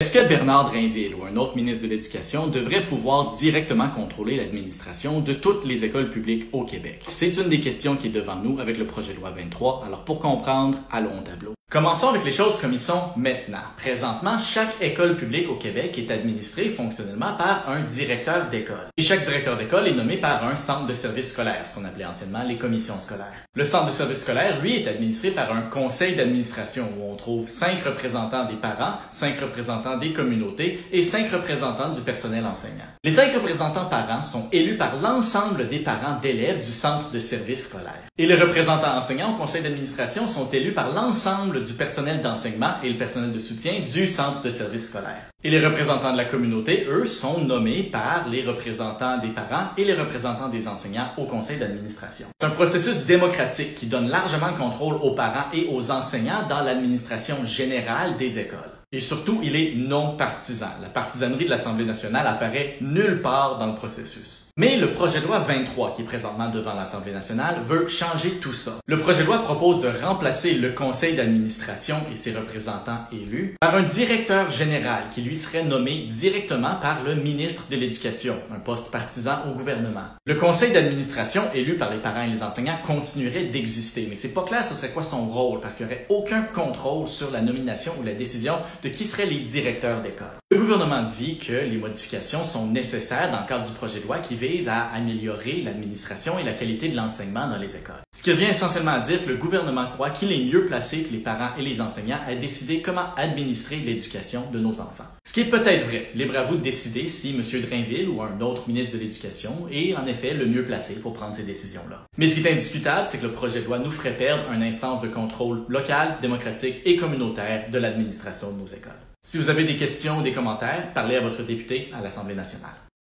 Est-ce que Bernard Drainville ou un autre ministre de l'Éducation devrait pouvoir directement contrôler l'administration de toutes les écoles publiques au Québec? C'est une des questions qui est devant nous avec le projet de loi 23. Alors pour comprendre, allons au tableau. Commençons avec les choses comme ils sont maintenant. Présentement, chaque école publique au Québec est administrée fonctionnellement par un directeur d'école. Et chaque directeur d'école est nommé par un centre de services scolaires, ce qu'on appelait anciennement les commissions scolaires. Le centre de services scolaires, lui, est administré par un conseil d'administration où on trouve 5 représentants des parents, 5 représentants des communautés et 5 représentants du personnel enseignant. Les 5 représentants parents sont élus par l'ensemble des parents d'élèves du centre de services scolaires. Et les représentants enseignants au conseil d'administration sont élus par l'ensemble du personnel d'enseignement et le personnel de soutien du centre de services scolaires. Et les représentants de la communauté, eux, sont nommés par les représentants des parents et les représentants des enseignants au conseil d'administration. C'est un processus démocratique qui donne largement le contrôle aux parents et aux enseignants dans l'administration générale des écoles. Et surtout, il est non partisan. La partisanerie de l'Assemblée nationale apparaît nulle part dans le processus. Mais le projet de loi 23, qui est présentement devant l'Assemblée nationale, veut changer tout ça. Le projet de loi propose de remplacer le conseil d'administration et ses représentants élus par un directeur général qui lui serait nommé directement par le ministre de l'Éducation, un poste partisan au gouvernement. Le conseil d'administration élu par les parents et les enseignants continuerait d'exister, mais c'est pas clair ce serait quoi son rôle parce qu'il n'y aurait aucun contrôle sur la nomination ou la décision de qui seraient les directeurs d'école. Le gouvernement dit que les modifications sont nécessaires dans le cadre du projet de loi qui vise à améliorer l'administration et la qualité de l'enseignement dans les écoles. Ce qui revient essentiellement à dire que le gouvernement croit qu'il est mieux placé que les parents et les enseignants à décider comment administrer l'éducation de nos enfants. Ce qui est peut-être vrai. Libre à vous de décider si M. Drainville ou un autre ministre de l'Éducation est en effet le mieux placé pour prendre ces décisions-là. Mais ce qui est indiscutable, c'est que le projet de loi nous ferait perdre une instance de contrôle local, démocratique et communautaire de l'administration de nos écoles. Si vous avez des questions ou des commentaires, parlez à votre député à l'Assemblée nationale.